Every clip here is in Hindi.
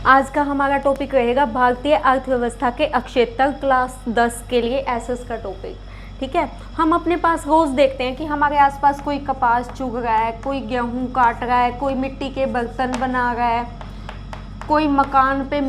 आज का हमारा टॉपिक रहेगा भारतीय अर्थव्यवस्था के अक्षेत्र क्लास 10 के लिए एसएस का टॉपिक। ठीक है, हम अपने पास रोज़ देखते हैं कि हमारे आसपास कोई कपास चुग रहा है, कोई गेहूं काट रहा है, कोई मिट्टी के बर्तन बना रहा है, कोई मकान पे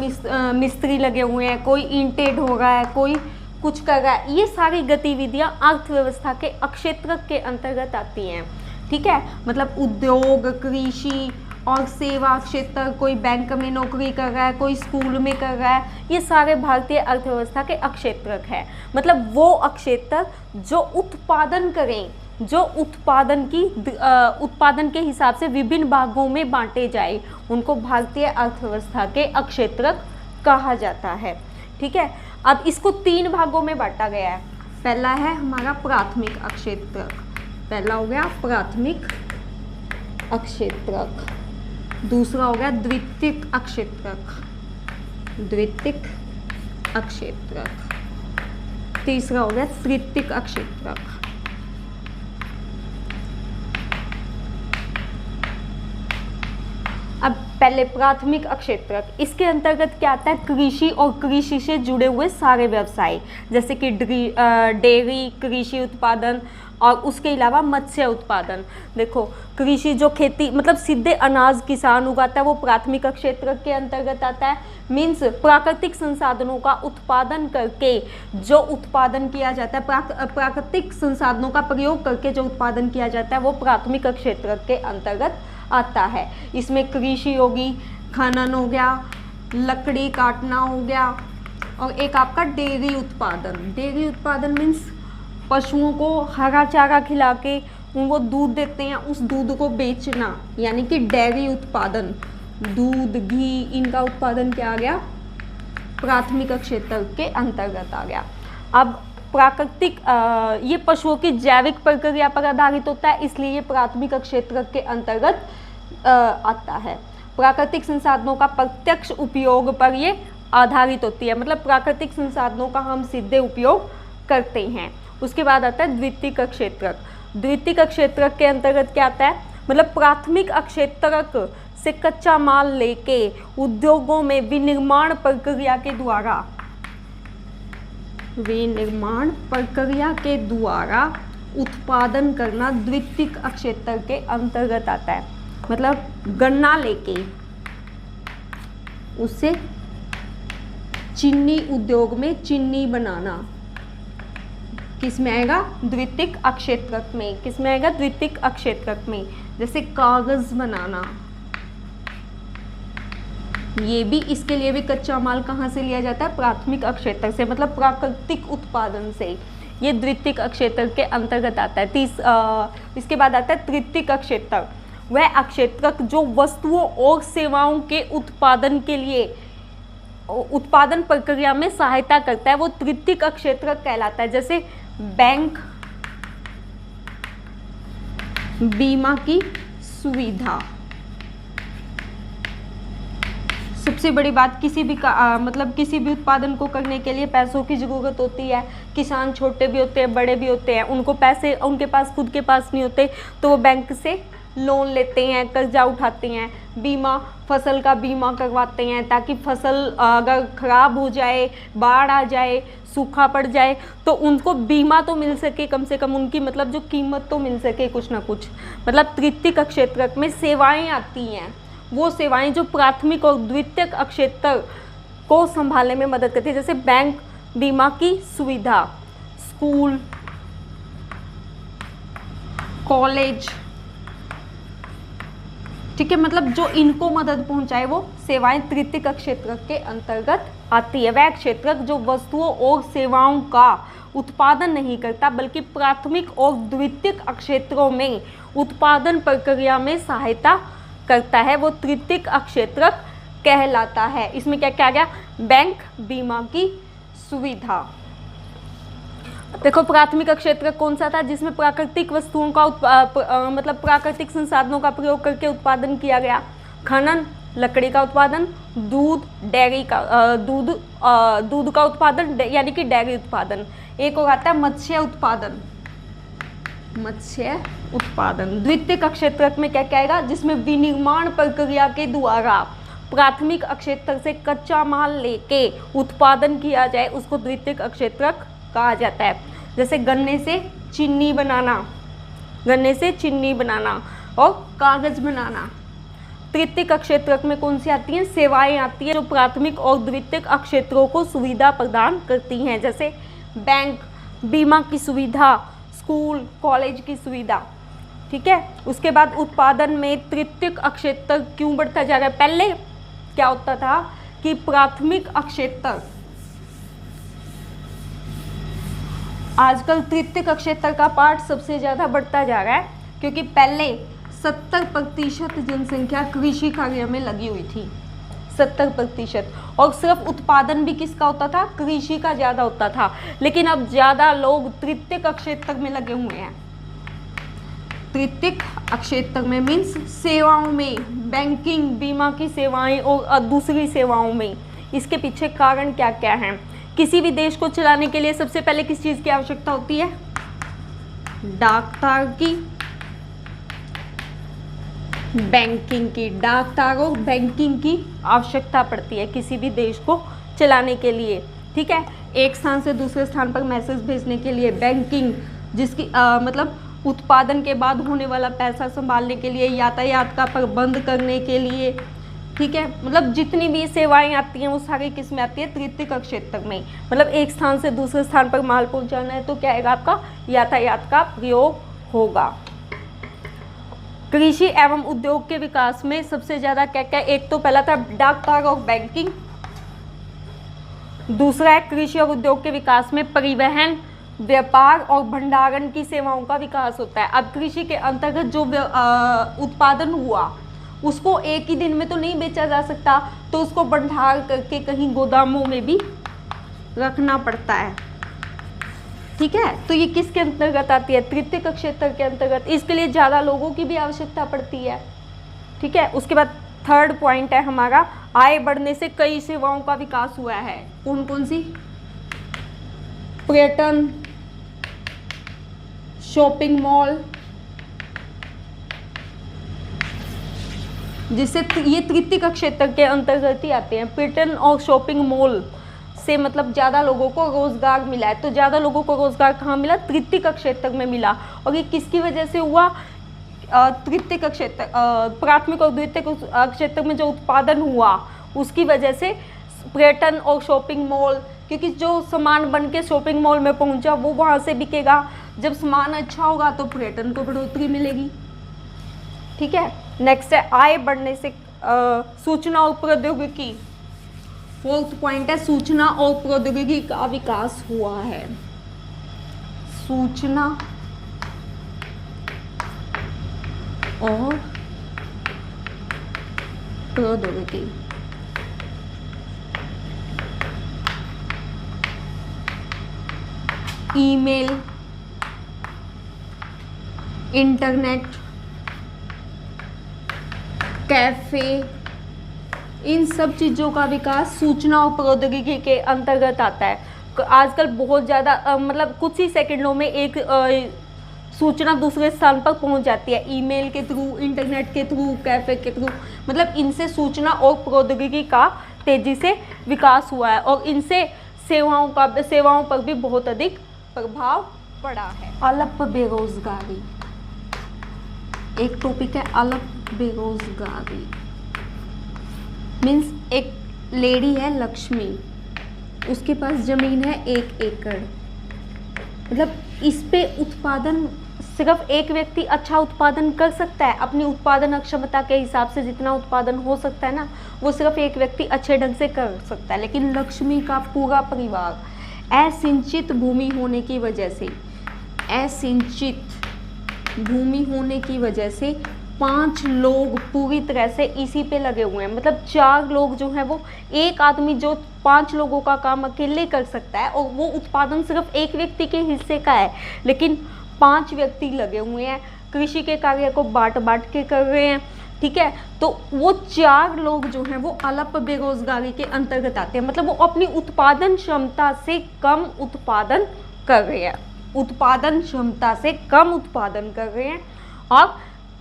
मिस्त्री लगे हुए हैं, कोई ईंटें ढो रहा है, कोई कुछ कर रहा है। ये सारी गतिविधियां अर्थव्यवस्था के अक्षेत्र के अंतर्गत आती हैं। ठीक है, मतलब उद्योग, कृषि और सेवा क्षेत्र, कोई बैंक में नौकरी कर रहा है, कोई स्कूल में कर रहा है, ये सारे भारतीय अर्थव्यवस्था के अक्षेत्रक है। मतलब वो अक्षेत्र जो उत्पादन करें, जो उत्पादन के हिसाब से विभिन्न भागों में बांटे जाए, उनको भारतीय अर्थव्यवस्था के अक्षेत्रक कहा जाता है। ठीक है, अब इसको 3 भागों में बांटा गया है। पहला है हमारा प्राथमिक अक्षेत्रक, पहला हो गया प्राथमिक अक्षेत्रक, दूसरा हो गया द्वितीयक अक्षेत्रक, द्वितीयक अक्षेत्रक, तीसरा हो गया तृतीयक अक्षेत्रक। अब पहले प्राथमिक अक्षेत्रक, इसके अंतर्गत क्या आता है? कृषि और कृषि से जुड़े हुए सारे व्यवसाय, जैसे कि डेयरी, कृषि उत्पादन और उसके अलावा मत्स्य उत्पादन। देखो, कृषि जो खेती मतलब सीधे अनाज किसान उगाता है, वो प्राथमिक क्षेत्रक के अंतर्गत आता है। मीन्स प्राकृतिक संसाधनों का उत्पादन करके जो उत्पादन किया जाता है, प्राकृतिक संसाधनों का प्रयोग करके जो उत्पादन किया जाता है, वो प्राथमिक क्षेत्रक के अंतर्गत आता है। इसमें कृषि होगी, खनन हो गया, लकड़ी काटना हो गया, और एक आपका डेयरी उत्पादन। डेयरी उत्पादन मीन्स पशुओं को हरा चारा खिला के उनको दूध देते हैं, उस दूध को बेचना, यानी कि डेयरी उत्पादन। दूध, घी, इनका उत्पादन क्या आ गया? प्राथमिक क्षेत्र के अंतर्गत आ गया। अब प्राकृतिक ये पशुओं की जैविक प्रक्रिया पर आधारित होता है, इसलिए ये प्राथमिक क्षेत्र के अंतर्गत आता है। प्राकृतिक संसाधनों का प्रत्यक्ष उपयोग पर ये आधारित होती है, मतलब प्राकृतिक संसाधनों का हम सीधे उपयोग करते हैं। उसके बाद आता है द्वितीयक क्षेत्रक। द्वितीयक क्षेत्रक के अंतर्गत क्या आता है? मतलब प्राथमिक क्षेत्रक से कच्चा माल लेके उद्योगों में विनिर्माण प्रक्रिया के द्वारा उत्पादन करना द्वितीयक क्षेत्र के अंतर्गत आता है। मतलब गन्ना लेके उससे चीनी उद्योग में चीनी बनाना किस में आएगा? द्वितीयक क्षेत्रक में। किस में आएगा? द्वितीयक क्षेत्रक में। जैसे कागज बनाना, ये भी, इसके लिए भी कच्चा माल कहाँ से लिया जाता है? प्राथमिक क्षेत्र से, मतलब प्राकृतिक उत्पादन से। ये द्वितीयक क्षेत्र के अंतर्गत आता है। इसके बाद आता है तृतीयक क्षेत्रक। वह क्षेत्रक जो वस्तुओं और सेवाओं के उत्पादन के लिए उत्पादन प्रक्रिया में सहायता करता है, वो तृतीयक क्षेत्रक कहलाता है। जैसे बैंक, बीमा की सुविधा। सबसे बड़ी बात, किसी भी मतलब किसी भी उत्पादन को करने के लिए पैसों की ज़रूरत होती है। किसान छोटे भी होते हैं, बड़े भी होते हैं, उनको पैसे उनके पास खुद के पास नहीं होते, तो वो बैंक से लोन लेते हैं, कर्जा उठाते हैं। बीमा, फसल का बीमा करवाते हैं, ताकि फसल अगर खराब हो जाए, बाढ़ आ जाए, सूखा पड़ जाए, तो उनको बीमा तो मिल सके, कम से कम उनकी मतलब जो कीमत तो मिल सके कुछ ना कुछ। मतलब तृतीयक क्षेत्रक में सेवाएं आती हैं, वो सेवाएं जो प्राथमिक और द्वितीयक क्षेत्र को संभालने में मदद करती है। जैसे बैंक, बीमा की सुविधा, स्कूल, कॉलेज। ठीक है, मतलब जो इनको मदद पहुंचाए वो सेवाएं तृतीयक क्षेत्र के अंतर्गत आती है। वह क्षेत्रक जो वस्तुओं और सेवाओं का उत्पादन नहीं करता, बल्कि प्राथमिक और द्वितीयक क्षेत्रों में उत्पादन प्रक्रिया में सहायता करता है, वो तृतीयक क्षेत्रक कहलाता है। इसमें क्या क्या आ गया? बैंक, बीमा की सुविधा। देखो, प्राथमिक क्षेत्र कौन सा था? जिसमें प्राकृतिक वस्तुओं का मतलब प्राकृतिक संसाधनों का प्रयोग करके उत्पादन किया गया। खनन, लकड़ी का उत्पादन, दूध, डेयरी का दूध का उत्पादन, यानी कि डेयरी उत्पादन। एक और आता है मत्स्य उत्पादन। मत्स्य उत्पादन द्वितीयक क्षेत्रक में क्या क्या आएगा? जिसमें विनिर्माण प्रक्रिया के द्वारा प्राथमिक अक्षेत्र से कच्चा माल लेके उत्पादन किया जाए उसको द्वितीयक अक्षेत्रक कहा जाता है। जैसे गन्ने से चीनी बनाना और कागज बनाना। तृतीयक अक्षेत्रक में कौन सी आती हैं? सेवाएं आती हैं जो प्राथमिक और द्वितीयक अक्षेत्रों को सुविधा प्रदान करती हैं, जैसे बैंक, बीमा की सुविधा, स्कूल कॉलेज की सुविधा। ठीक है, उसके बाद उत्पादन में तृतीयक अक्षेत्र क्यों बढ़ता जा रहा है? पहले क्या होता था कि प्राथमिक अक्षेत्र, आजकल तृतीयक अक्षेत्र का पार्ट सबसे ज़्यादा बढ़ता जा रहा है, क्योंकि पहले 70% जनसंख्या कृषि कार्य में लगी हुई थी, 70%, और सिर्फ उत्पादन भी किसका होता था? कृषि का ज़्यादा होता था। लेकिन अब ज़्यादा लोग तृतीयक अक्षेत्र में लगे हुए हैं। तृतीयक अक्षेत्र में मीन्स सेवाओं में, बैंकिंग, बीमा की सेवाएं और दूसरी सेवाओं में। इसके पीछे कारण क्या क्या हैं? किसी भी देश को चलाने के लिए सबसे पहले किस चीज़ की आवश्यकता होती है? डाक तार की, बैंकिंग की। डाक तार और बैंकिंग की आवश्यकता पड़ती है किसी भी देश को चलाने के लिए। ठीक है, एक स्थान से दूसरे स्थान पर मैसेज भेजने के लिए। बैंकिंग, जिसकी मतलब उत्पादन के बाद होने वाला पैसा संभालने के लिए, यातायात का प्रबंध करने के लिए। ठीक है, मतलब जितनी भी सेवाएं आती हैं वो सारी किस में आती है? तृतीयक क्षेत्र में। मतलब एक स्थान से दूसरे स्थान पर माल पहुंचाना है तो क्या आएगा? आपका यातायात का प्रयोग होगा। कृषि एवं उद्योग के विकास में सबसे ज्यादा क्या क्या? एक तो पहला था डाक तार और बैंकिंग, दूसरा है कृषि और उद्योग के विकास में परिवहन, व्यापार और भंडारण की सेवाओं का विकास होता है। अब कृषि के अंतर्गत जो उत्पादन हुआ उसको एक ही दिन में तो नहीं बेचा जा सकता, तो उसको भंडार करके कहीं गोदामों में भी रखना पड़ता है। ठीक है, तो ये किसके अंतर्गत आती है? तृतीयक क्षेत्र के अंतर्गत। इसके लिए ज़्यादा लोगों की भी आवश्यकता पड़ती है। ठीक है, उसके बाद थर्ड पॉइंट है हमारा, आय बढ़ने से कई सेवाओं का विकास हुआ है। कौन कौन सी? पर्यटन, शॉपिंग मॉल, जिससे ये तृतीयक क्षेत्र के अंतर्गत ही आते हैं। पर्यटन और शॉपिंग मॉल से मतलब ज़्यादा लोगों को रोजगार मिला है। तो ज़्यादा लोगों को रोजगार कहाँ मिला? तृतीयक क्षेत्र में मिला। और ये किसकी वजह से हुआ? तृतीयक क्षेत्र, प्राथमिक और द्वितीयक क्षेत्र में जो उत्पादन हुआ उसकी वजह से। पर्यटन और शॉपिंग मॉल, क्योंकि जो सामान बन के शॉपिंग मॉल में पहुंचा वो वहाँ से बिकेगा। जब सामान अच्छा होगा तो पर्यटन को बढ़ोतरी मिलेगी। ठीक है, नेक्स्ट है आय बढ़ने से सूचना और प्रौद्योगिकी। फोर्थ पॉइंट है सूचना और प्रौद्योगिकी का विकास हुआ है। सूचना और प्रौद्योगिकी। ईमेल, इंटरनेट, कैफे, इन सब चीज़ों का विकास सूचना और प्रौद्योगिकी के अंतर्गत आता है। आजकल बहुत ज़्यादा मतलब कुछ ही सेकंडों में एक सूचना दूसरे स्थान पर पहुंच जाती है। ईमेल के थ्रू, इंटरनेट के थ्रू, कैफे के थ्रू, मतलब इनसे सूचना और प्रौद्योगिकी का तेज़ी से विकास हुआ है और इनसे सेवाओं पर भी बहुत अधिक प्रभाव पड़ा है। अल्प बेरोजगारी एक टॉपिक है। अल्प बेरोजगारी मीन्स एक लेडी है लक्ष्मी, उसके पास ज़मीन है 1 एकड़, मतलब इस पे उत्पादन सिर्फ एक व्यक्ति अच्छा उत्पादन कर सकता है। अपनी उत्पादन क्षमता के हिसाब से जितना उत्पादन हो सकता है ना, वो सिर्फ एक व्यक्ति अच्छे ढंग से कर सकता है। लेकिन लक्ष्मी का पूरा परिवार असिंचित भूमि होने की वजह से, असिंचित भूमि होने की वजह से 5 लोग पूरी तरह से इसी पे लगे हुए हैं। मतलब 4 लोग जो हैं वो, एक आदमी जो 5 लोगों का काम अकेले कर सकता है और वो उत्पादन सिर्फ एक व्यक्ति के हिस्से का है, लेकिन 5 व्यक्ति लगे हुए हैं, कृषि के कार्य को बांट के कर रहे हैं। ठीक है, तो वो 4 लोग जो हैं वो अल्प बेरोजगारी के अंतर्गत आते हैं। मतलब वो अपनी उत्पादन क्षमता से कम उत्पादन कर रहे हैं, उत्पादन क्षमता से कम उत्पादन कर रहे हैं और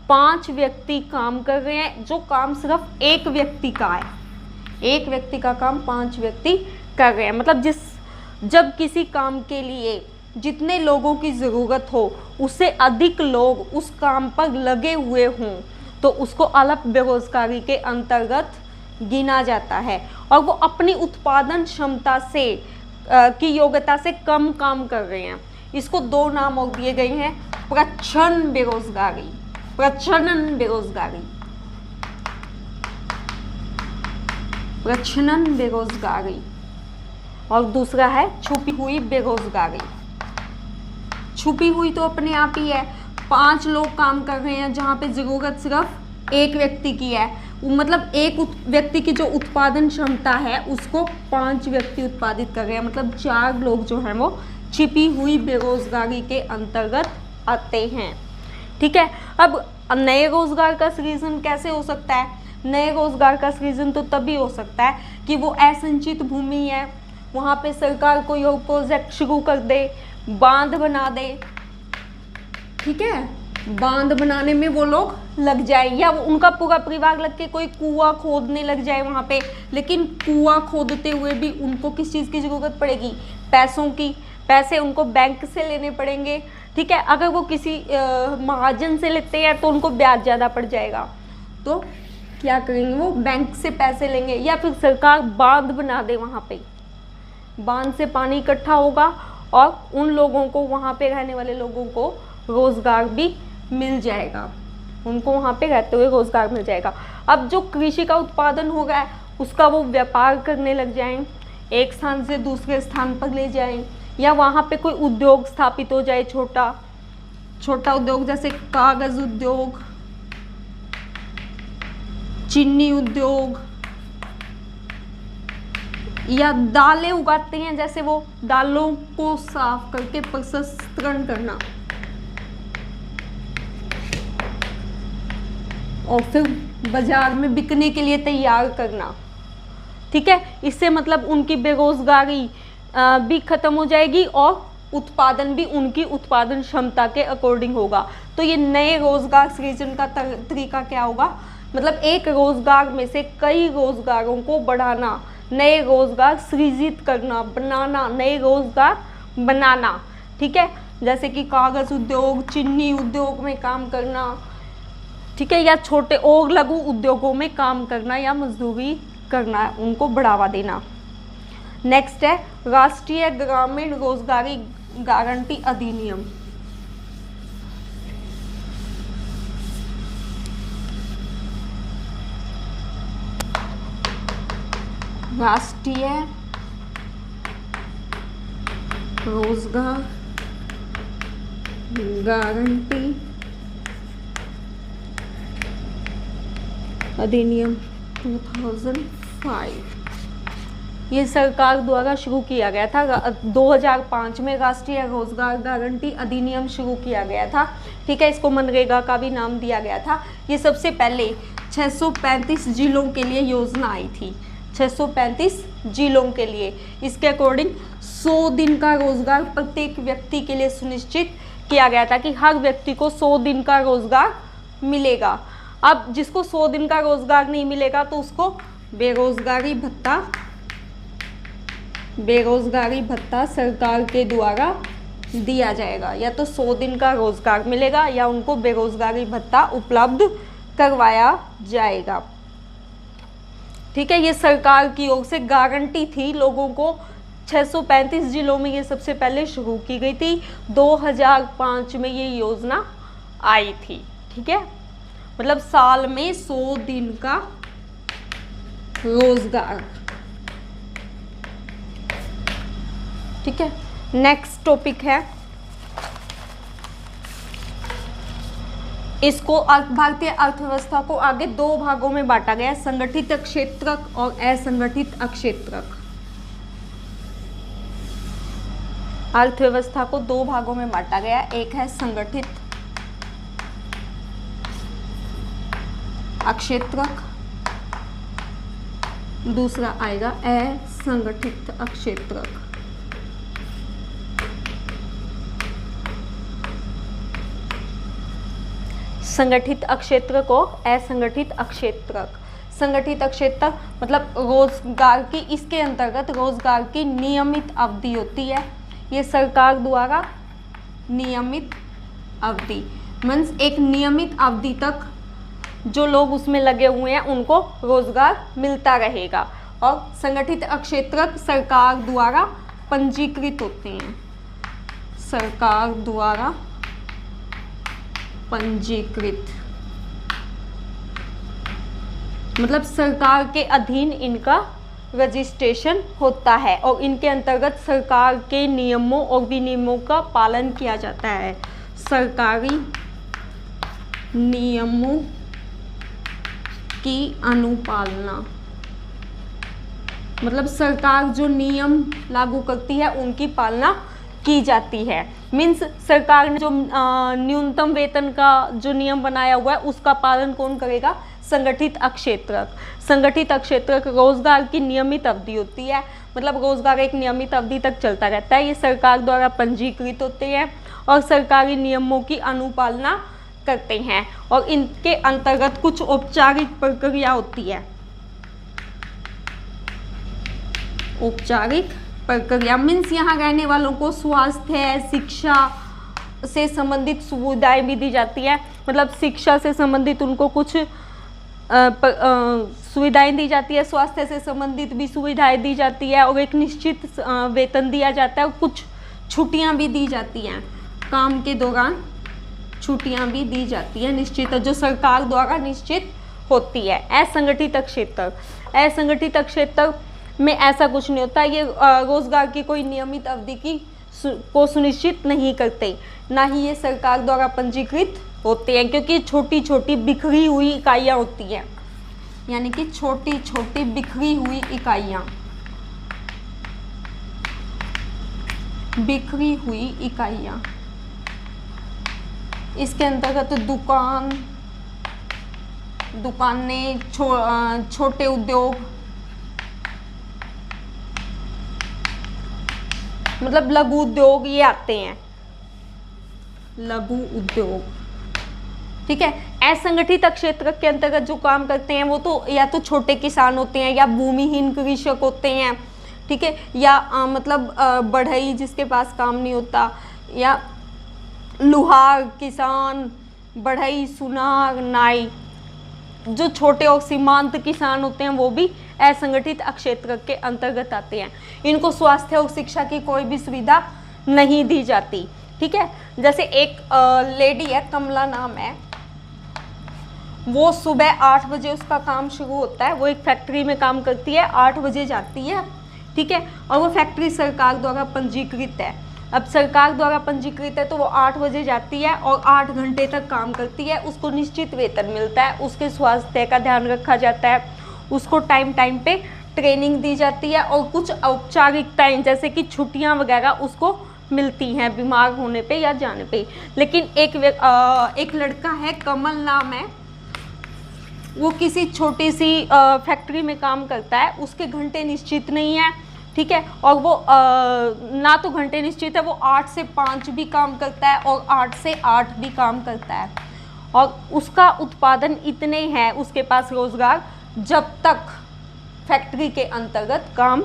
5 व्यक्ति काम कर रहे हैं जो काम सिर्फ एक व्यक्ति का है। एक व्यक्ति का काम 5 व्यक्ति कर रहे हैं। मतलब जब किसी काम के लिए जितने लोगों की ज़रूरत हो उससे अधिक लोग उस काम पर लगे हुए हों तो उसको अल्प बेरोजगारी के अंतर्गत गिना जाता है, और वो अपनी उत्पादन क्षमता से की योग्यता से कम काम कर रहे हैं। इसको 2 नाम और दिए गए हैं, प्रच्छन्न बेरोजगारी, प्रच्छन्न बेरोजगारी, प्रच्छन्न बेरोजगारी, और दूसरा है छुपी हुई बेरोजगारी। छुपी हुई तो अपने आप ही है, 5 लोग काम कर रहे हैं जहाँ पे ज़रूरत सिर्फ एक व्यक्ति की है, मतलब एक व्यक्ति की जो उत्पादन क्षमता है उसको 5 व्यक्ति उत्पादित कर रहे हैं, मतलब 4 लोग जो हैं वो छिपी हुई बेरोजगारी के अंतर्गत आते हैं। ठीक है, अब नए रोजगार का सृजन कैसे हो सकता है? नए रोजगार का सृजन तो तभी हो सकता है कि वो असंचित भूमि है, वहाँ पे सरकार कोई और प्रोजेक्ट शुरू कर दे, बांध बना दे, ठीक है, बांध बनाने में वो लोग लग जाए, या उनका पूरा परिवार लग के कोई कुआं खोदने लग जाए वहाँ पे। लेकिन कुआं खोदते हुए भी उनको किस चीज़ की ज़रूरत पड़ेगी? पैसों की। पैसे उनको बैंक से लेने पड़ेंगे, ठीक है। अगर वो किसी महाजन से लेते हैं तो उनको ब्याज ज़्यादा पड़ जाएगा, तो क्या करेंगे? वो बैंक से पैसे लेंगे, या फिर सरकार बांध बना दे, वहाँ पे बांध से पानी इकट्ठा होगा और उन लोगों को, वहाँ पे रहने वाले लोगों को रोजगार भी मिल जाएगा, उनको वहाँ पे रहते हुए रोजगार मिल जाएगा। अब जो कृषि का उत्पादन हो गया है उसका वो व्यापार करने लग जाएं, एक स्थान से दूसरे स्थान पर ले जाएं, या वहाँ पे कोई उद्योग स्थापित हो जाए, छोटा उद्योग, जैसे कागज उद्योग, चीनी उद्योग, या दालें उगाते हैं, जैसे वो दालों को साफ करके प्रसंस्करण करना और फिर बाजार में बिकने के लिए तैयार करना, ठीक है। इससे मतलब उनकी बेरोजगारी भी खत्म हो जाएगी और उत्पादन भी उनकी उत्पादन क्षमता के अकॉर्डिंग होगा। तो ये नए रोजगार सृजन का तरीका क्या होगा? मतलब एक रोजगार में से कई रोजगारों को बढ़ाना, नए रोजगार सृजित करना, बनाना, नए रोजगार बनाना, ठीक है। जैसे कि कागज उद्योग, चीनी उद्योग में काम करना, ठीक है, या छोटे और लघु उद्योगों में काम करना या मजदूरी करना, उनको बढ़ावा देना। नेक्स्ट है राष्ट्रीय ग्रामीण रोजगारी गारंटी अधिनियम। राष्ट्रीय रोजगार गारंटी अधिनियम 2005 ये सरकार द्वारा शुरू किया गया था। 2005 में राष्ट्रीय रोजगार गारंटी अधिनियम शुरू किया गया था, ठीक है। इसको मनरेगा का भी नाम दिया गया था। ये सबसे पहले 635 जिलों के लिए योजना आई थी, 635 जिलों के लिए। इसके अकॉर्डिंग 100 दिन का रोजगार प्रत्येक व्यक्ति के लिए सुनिश्चित किया गया था कि हर व्यक्ति को 100 दिन का रोजगार मिलेगा। अब जिसको 100 दिन का रोजगार नहीं मिलेगा तो उसको बेरोजगारी भत्ता सरकार के द्वारा दिया जाएगा। या तो 100 दिन का रोजगार मिलेगा या उनको बेरोजगारी भत्ता उपलब्ध करवाया जाएगा, ठीक है। ये सरकार की ओर से गारंटी थी लोगों को। 635 जिलों में ये सबसे पहले शुरू की गई थी। 2005 में ये योजना आई थी, ठीक है। मतलब साल में 100 दिन का रोजगार, ठीक है। नेक्स्ट टॉपिक है, इसको भारतीय अर्थव्यवस्था को आगे 2 भागों में बांटा गया है, संगठित क्षेत्रक और असंगठित क्षेत्रक। अर्थव्यवस्था को 2 भागों में बांटा गया, एक है संगठित क्षेत्रक, दूसरा आएगा असंगठित क्षेत्रक। संगठित क्षेत्रक और असंगठित क्षेत्रक। संगठित क्षेत्र मतलब रोजगार की, इसके अंतर्गत रोजगार की नियमित अवधि होती है। ये सरकार द्वारा नियमित अवधि मीन्स एक नियमित अवधि तक जो लोग उसमें लगे हुए हैं उनको रोजगार मिलता रहेगा। और संगठित क्षेत्र सरकार द्वारा पंजीकृत होते हैं, सरकार द्वारा पंजीकृत मतलब सरकार के अधीन इनका रजिस्ट्रेशन होता है और इनके अंतर्गत सरकार के नियमों और विनियमों का पालन किया जाता है। सरकारी नियमों की अनुपालना मतलब सरकार जो नियम लागू करती है उनकी पालना की जाती है। मीन्स सरकार ने जो न्यूनतम वेतन का जो नियम बनाया हुआ है उसका पालन कौन करेगा? संगठित क्षेत्र। संगठित क्षेत्र रोजगार की नियमित अवधि होती है, मतलब रोजगार एक नियमित अवधि तक चलता रहता है। ये सरकार द्वारा पंजीकृत होते हैं और सरकारी नियमों की अनुपालना करते हैं और इनके अंतर्गत कुछ औपचारिक प्रक्रिया होती है। औपचारिक प्रक्रिया मीन्स यहाँ रहने वालों को स्वास्थ्य, शिक्षा से संबंधित सुविधाएं भी दी जाती है। मतलब शिक्षा से संबंधित उनको कुछ सुविधाएं दी जाती है, स्वास्थ्य से संबंधित भी सुविधाएं दी जाती है और एक निश्चित वेतन दिया जाता है और कुछ छुट्टियां भी दी जाती हैं। काम के दौरान छुट्टियां भी दी जाती है निश्चित, जो सरकार द्वारा निश्चित होती है। असंगठित क्षेत्र, असंगठित क्षेत्र में ऐसा कुछ नहीं होता। ये रोजगार की कोई नियमित अवधि को सुनिश्चित नहीं करते, ना ही ये सरकार द्वारा पंजीकृत होते हैं, क्योंकि छोटी छोटी बिखरी हुई इकाइयाँ होती हैं, यानी कि छोटी छोटी बिखरी हुई इकाइयाँ, बिखरी हुई इकाइयाँ। इसके अंतर्गत दुकानें, छोटे उद्योग मतलब लघु उद्योग ये आते हैं, लघु उद्योग। ठीक है। असंगठित क्षेत्र के अंतर्गत जो काम करते हैं वो तो या तो छोटे किसान होते हैं या भूमिहीन कृषक होते हैं। ठीक है। या मतलब बढ़ई जिसके पास काम नहीं होता, या लुहार किसान, बढ़ई, सुनार, नाई। जो छोटे और सीमांत किसान होते हैं वो भी असंगठित क्षेत्र के अंतर्गत आते हैं। इनको स्वास्थ्य और शिक्षा की कोई भी सुविधा नहीं दी जाती। ठीक है। जैसे एक लेडी है, कमला नाम है, वो सुबह 8 बजे उसका काम शुरू होता है। वो एक फैक्ट्री में काम करती है, 8 बजे जाती है। ठीक है। और वो फैक्ट्री सरकार द्वारा पंजीकृत है। अब सरकार द्वारा पंजीकृत है तो वो 8 बजे जाती है और 8 घंटे तक काम करती है। उसको निश्चित वेतन मिलता है, उसके स्वास्थ्य का ध्यान रखा जाता है, उसको टाइम टाइम पे ट्रेनिंग दी जाती है और कुछ औपचारिकताएं जैसे कि छुट्टियां वगैरह उसको मिलती हैं बीमार होने पे या जाने पे। लेकिन एक लड़का है, कमल नाम है, वो किसी छोटी सी फैक्ट्री में काम करता है। उसके घंटे निश्चित नहीं है। ठीक है। और वो ना तो घंटे निश्चित है, वो 8 से 5 भी काम करता है और 8 से 8 भी काम करता है। और उसका उत्पादन इतने हैं, उसके पास रोजगार, जब तक फैक्ट्री के अंतर्गत काम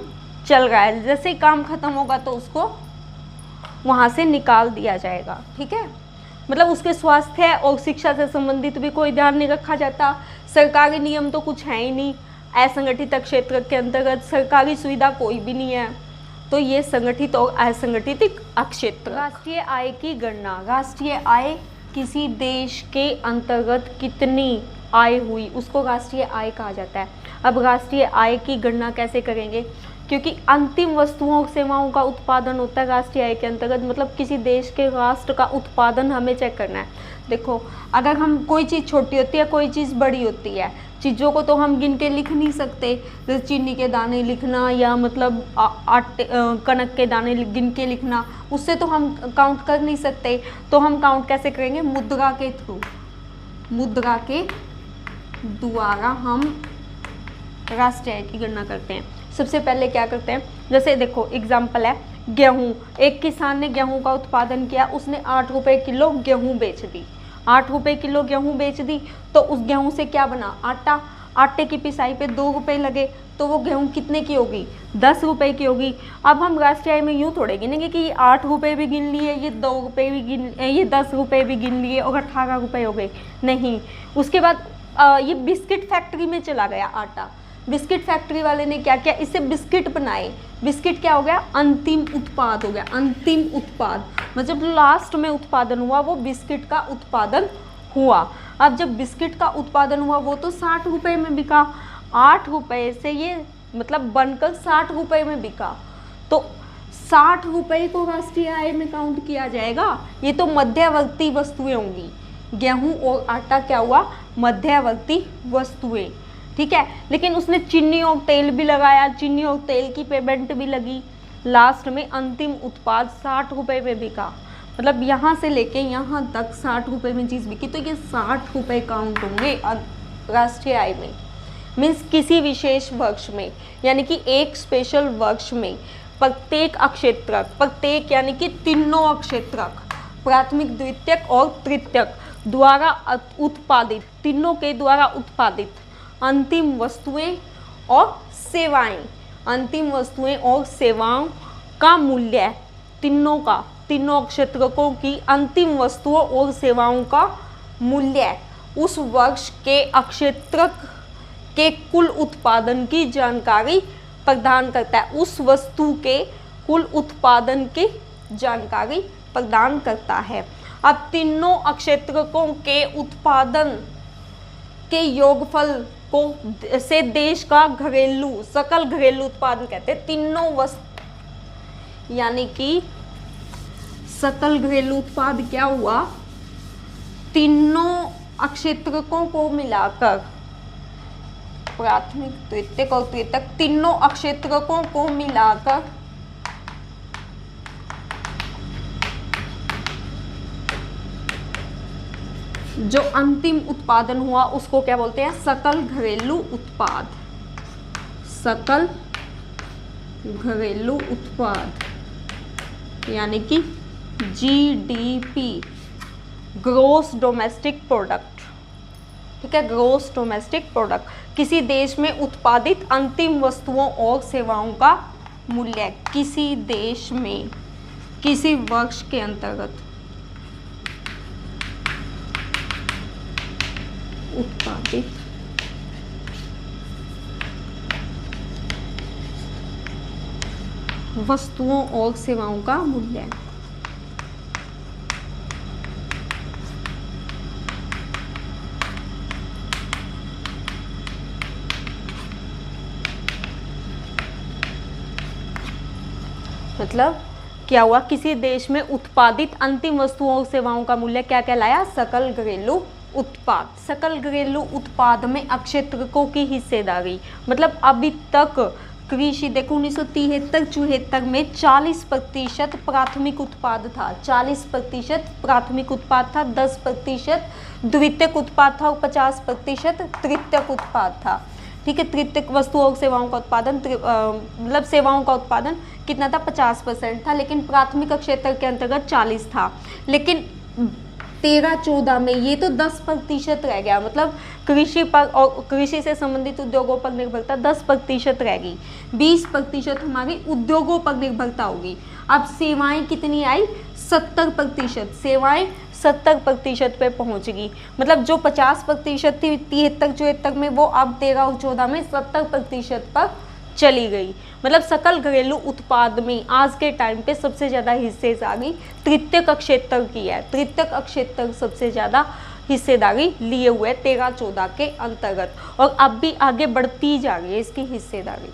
चल रहा है। जैसे ही काम खत्म होगा तो उसको वहाँ से निकाल दिया जाएगा। ठीक है। मतलब उसके स्वास्थ्य और शिक्षा से संबंधित भी कोई ध्यान नहीं रखा जाता। सरकारी नियम तो कुछ है ही नहीं। असंगठित क्षेत्र के अंतर्गत सरकारी सुविधा कोई भी नहीं है। तो ये संगठित और असंगठित क्षेत्र। राष्ट्रीय आय की गणना। राष्ट्रीय आय किसी देश के अंतर्गत कितनी आय हुई उसको राष्ट्रीय आय कहा जाता है। अब राष्ट्रीय आय की गणना कैसे करेंगे? क्योंकि अंतिम वस्तुओं और सेवाओं का उत्पादन होता है राष्ट्रीय आय के अंतर्गत। मतलब किसी देश के राष्ट्र का उत्पादन हमें चेक करना है। देखो, अगर हम कोई चीज़ छोटी होती है, कोई चीज़ बड़ी होती है, चीज़ों को तो हम गिन के लिख नहीं सकते। जैसे चीनी के दाने लिखना या मतलब आटे कनक के दाने गिन के लिखना, उससे तो हम काउंट कर नहीं सकते। तो हम काउंट कैसे करेंगे? मुद्रा के थ्रू, मुद्रा के द्वारा हम राष्ट्रीय आय की गणना करते हैं। सबसे पहले क्या करते हैं, जैसे देखो एग्जाम्पल है गेहूँ। एक किसान ने गेहूँ का उत्पादन किया, उसने 8 रुपये किलो गेहूँ बेच दी। 8 रुपये किलो गेहूँ बेच दी तो उस गेहूँ से क्या बना? आटा। आटे की पिसाई पे 2 रुपये लगे तो वो गेहूँ कितने की होगी, 10 रुपये की होगी। अब हम राष्ट्रीय आय में यूँ थोड़े गिनेंगे कि ये 8 रुपये भी गिन लिए, ये 2 रुपये भी ये 10 रुपये भी गिन लिए और 18 रुपये हो गए, नहीं। उसके बाद ये बिस्किट फैक्ट्री में चला गया आटा। बिस्किट फैक्ट्री वाले ने क्या किया, इससे बिस्किट बनाए। बिस्किट क्या हो गया, अंतिम उत्पाद हो गया। अंतिम उत्पाद मतलब लास्ट में उत्पादन हुआ वो बिस्किट का उत्पादन हुआ। अब जब बिस्किट का उत्पादन हुआ वो तो 60 रुपये में बिका, 8 रुपये से ये मतलब बनकर 60 रुपये में बिका, तो 60 रुपये को राष्ट्रीय आय में काउंट किया जाएगा। ये तो मध्यवर्ती वस्तुएं होंगी, गेहूं और आटा क्या हुआ, मध्यवर्ती वस्तुएं, ठीक है। लेकिन उसने चीनी और तेल भी लगाया, चीनी और तेल की पेमेंट भी लगी, लास्ट में अंतिम उत्पाद 60 रुपये में बिका। मतलब यहाँ से लेके यहाँ तक 60 रुपये में चीज़ बिकी, तो ये 60 रुपये काउंट होंगे राष्ट्रीय आय में। मीन्स किसी विशेष वर्ष में, यानी कि एक स्पेशल वर्ष में प्रत्येक अक्षेत्रक, प्रत्येक यानी कि तीनों अक्षेत्रक, प्राथमिक, द्वितीयक और तृतीयक द्वारा उत्पादित, तीनों के द्वारा उत्पादित अंतिम वस्तुएं और सेवाएं, अंतिम वस्तुएं और सेवाओं का मूल्य, तीनों का, तीनों क्षेत्रकों की अंतिम वस्तुओं और सेवाओं का मूल्य उस वर्ष के अक्षेत्रक के कुल उत्पादन की जानकारी प्रदान करता है। उस वस्तु के कुल उत्पादन की जानकारी प्रदान करता है। अब तीनों अक्षेत्रकों के उत्पादन के योगफल को से देश का घरेलू, सकल घरेलू उत्पादन कहते हैं। तीनों वस्तु यानी कि सकल घरेलू उत्पाद क्या हुआ, तीनों अक्षेत्रकों को मिलाकर, प्राथमिक, द्वितीयक और तृतीयक तीनों अक्षेत्रकों को मिलाकर जो अंतिम उत्पादन हुआ उसको क्या बोलते हैं, सकल घरेलू उत्पाद। सकल घरेलू उत्पाद यानी कि जीडीपी, ग्रोस डोमेस्टिक प्रोडक्ट, ठीक है, ग्रोस डोमेस्टिक प्रोडक्ट। किसी देश में उत्पादित अंतिम वस्तुओं और सेवाओं का मूल्य, किसी देश में किसी वर्ष के अंतर्गत उत्पादित वस्तुओं और सेवाओं का मूल्य। मतलब क्या हुआ, किसी देश में उत्पादित अंतिम वस्तुओं और सेवाओं का मूल्य क्या कहलाया, सकल घरेलू उत्पाद। सकल घरेलू उत्पाद में अक्षेत्रकों की हिस्सेदारी, मतलब अभी तक कृषि देखो 1973-74 में 40% प्राथमिक उत्पाद था, 40% प्राथमिक उत्पाद था, 10% द्वितीयक उत्पाद था और 50% तृतीयक उत्पाद था, ठीक है। तृतीयक वस्तुओं और सेवाओं का उत्पादन मतलब सेवाओं का उत्पादन कितना था, 50% था, लेकिन प्राथमिक क्षेत्र के अंतर्गत 40 था। लेकिन 13-14 में ये तो 10% रह गया, मतलब कृषि पर और कृषि से संबंधित उद्योगों पर निर्भरता 10% रहेगी, 20% हमारी उद्योगों पर निर्भरता होगी। अब सेवाएं कितनी आई, 70%, सेवाएं 70% पे पहुंचेगी। मतलब जो 50% थी 73-74 में, वो अब 13 और 14 में 70% पर चली गई। मतलब सकल घरेलू उत्पाद में आज के टाइम पे सबसे ज़्यादा हिस्सेदारी तृतीयक क्षेत्र की है। तृतीयक क्षेत्र सबसे ज़्यादा हिस्सेदारी लिए हुए 13-14 के अंतर्गत, और अब भी आगे बढ़ती जा रही है इसकी हिस्सेदारी।